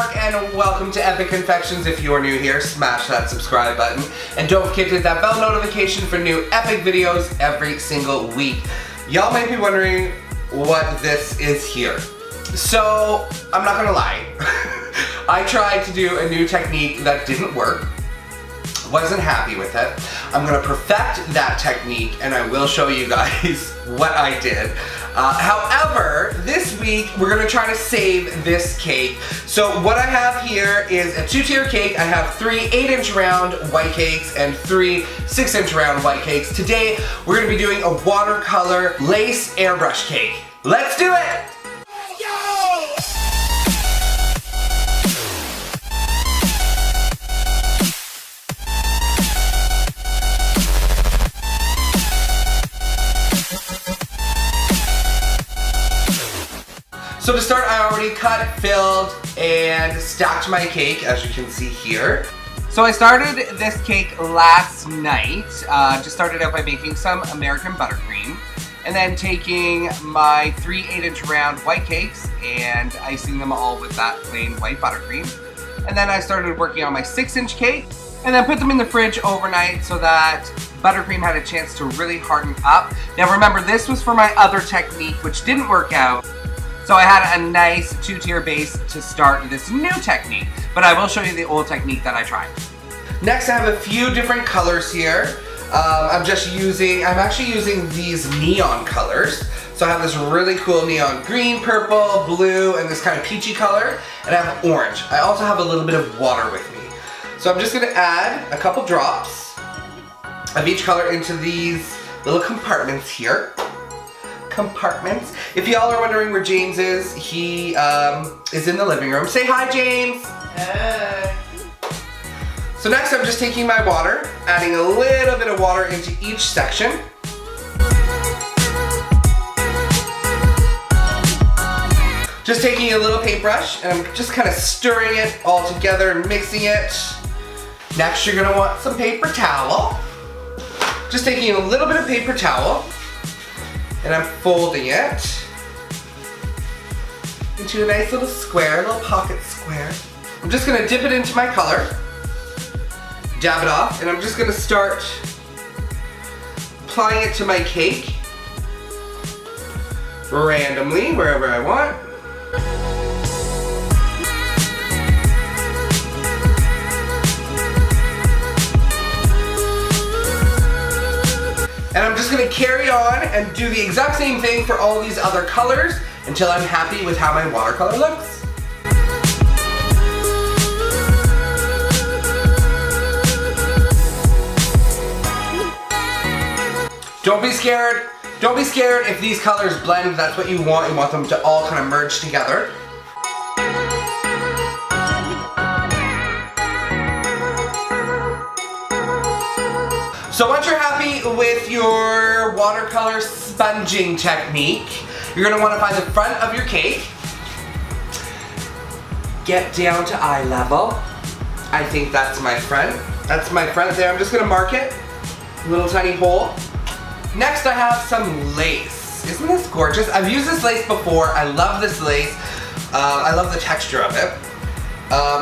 Mark and welcome to Epic Confections. If you are new here, smash that subscribe button and don't forget to hit that bell notification for new epic videos every single week. Y'all might be wondering what this is here. So, I'm not gonna lie. I tried to do a new technique that didn't work. Wasn't happy with it. I'm gonna perfect that technique and I will show you guys what I did. However, this week we're gonna try to save this cake. So what I have here is a 2-tier cake. I have 3 8-inch round white cakes and 3 6-inch round white cakes. Today we're gonna be doing a watercolor lace airbrush cake. Let's do it! So to start, I already cut, filled, and stacked my cake, as you can see here. So I started this cake last night. Just started out by making some American buttercream, and then taking my 3 8-inch round white cakes and icing them all with that plain white buttercream. And then I started working on my 6-inch cake, and then put them in the fridge overnight so that buttercream had a chance to really harden up. Now remember, this was for my other technique, which didn't work out. So I had a nice 2-tier base to start this new technique, but I will show you the old technique that I tried. Next, I have a few different colors here. I'm actually using these neon colors. So I have this really cool neon green, purple, blue, and this kind of peachy color, and I have orange. I also have a little bit of water with me. So I'm just gonna add a couple drops of each color into these little compartments here. Compartments. If y'all are wondering where James is, he is in the living room. Say hi, James. Hey. So next I'm just taking my water, adding a little bit of water into each section. Just taking a little paintbrush and I'm just kind of stirring it all together and mixing it. Next you're gonna want some paper towel. Just taking a little bit of paper towel and I'm folding it into a nice little square, a little pocket square. I'm just gonna dip it into my color, dab it off, and I'm just gonna start applying it to my cake randomly, wherever I want. And I'm just gonna carry on and do the exact same thing for all these other colors until I'm happy with how my watercolor looks. Don't be scared. Don't be scared if these colors blend. That's what you want. You want them to all kind of merge together. So once you're happy with your watercolor sponging technique, you're gonna wanna find the front of your cake, get down to eye level. I think that's my front. That's my front there. I'm just gonna mark it, a little tiny hole. Next I have some lace. Isn't this gorgeous? I've used this lace before. I love this lace. I love the texture of it.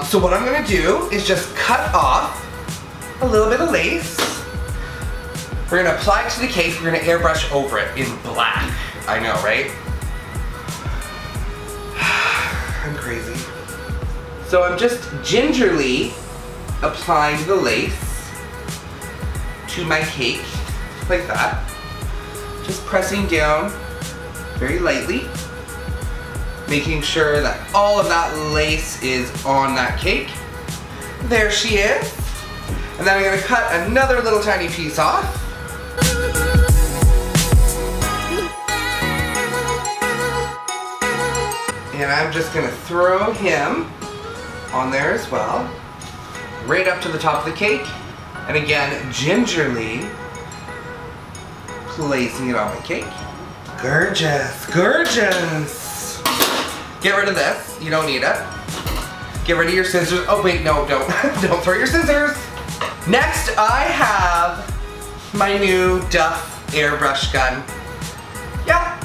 So what I'm gonna do is just cut off a little bit of lace. We're gonna apply it to the cake, we're gonna airbrush over it in black. I know, right? I'm crazy. So I'm just gingerly applying the lace to my cake, like that. Just pressing down very lightly, making sure that all of that lace is on that cake. There she is. And then I'm gonna cut another little tiny piece off. And I'm just gonna throw him on there as well, right up to the top of the cake. And again, gingerly placing it on my cake. Gorgeous, gorgeous. Get rid of this, you don't need it. Get rid of your scissors. Oh wait, no, don't, don't throw your scissors. Next, I have my new Duff airbrush gun. Yeah,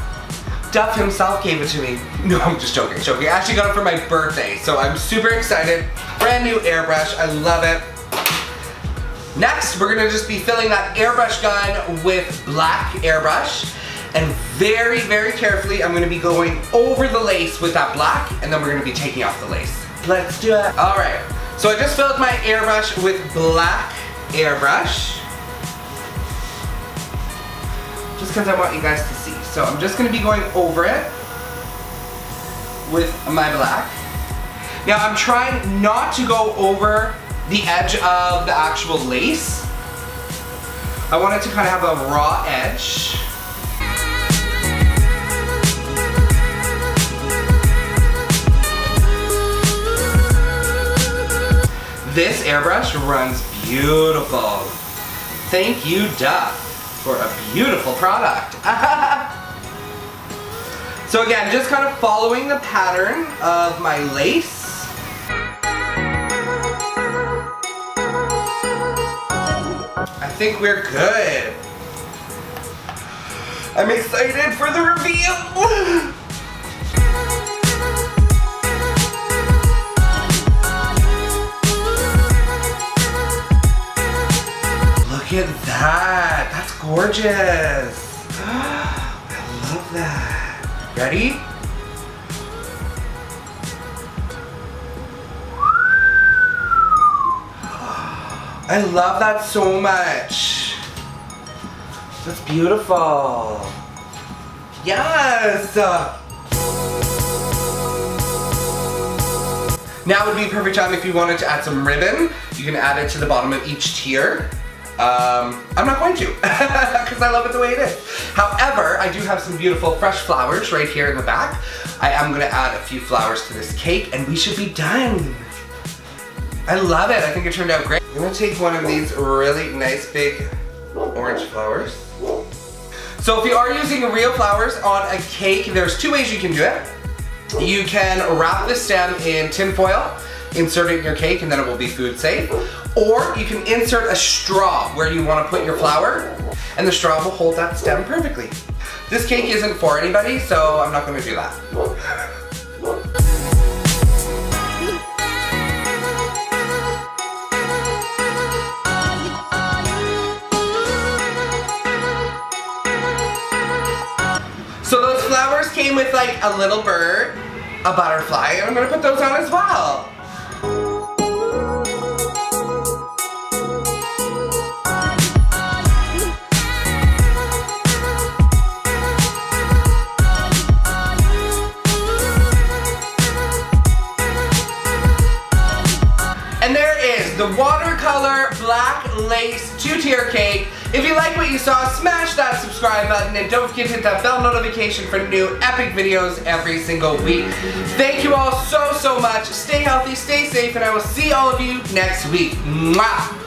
Duff himself gave it to me. No, I'm just joking. I actually got it for my birthday, so I'm super excited. Brand new airbrush, I love it. Next, we're gonna just be filling that airbrush gun with black airbrush. And very, very carefully, I'm gonna be going over the lace with that black, and then we're gonna be taking off the lace. Let's do it. All right, so I just filled my airbrush with black airbrush. Just because I want you guys to see. So I'm just gonna be going over it with my black. Now I'm trying not to go over the edge of the actual lace. I want it to kind of have a raw edge. This airbrush runs beautiful. Thank you, Duff, for a beautiful product. So again, just kind of following the pattern of my lace. I think we're good. I'm excited for the reveal. Look at that. That's gorgeous. I love that. Ready? I love that so much. That's beautiful. Yes! Now would be a perfect time if you wanted to add some ribbon. You can add it to the bottom of each tier. I'm not going to, because I love it the way it is. However, I do have some beautiful fresh flowers right here in the back. I am gonna add a few flowers to this cake and we should be done. I love it, I think it turned out great. I'm gonna take one of these really nice big orange flowers. So if you are using real flowers on a cake, there's two ways you can do it. You can wrap the stem in tin foil, insert it in your cake, and then it will be food safe. Or you can insert a straw where you want to put your flower, and the straw will hold that stem perfectly. This cake isn't for anybody, so I'm not going to do that. So those flowers came with like a little bird, a butterfly, and I'm gonna put those on as well. And there is the watercolor black lace 2-tier cake. If you like what you saw, smash that subscribe button and don't forget to hit that bell notification for new epic videos every single week. Thank you all so much. Stay healthy, stay safe, and I will see all of you next week. Mwah!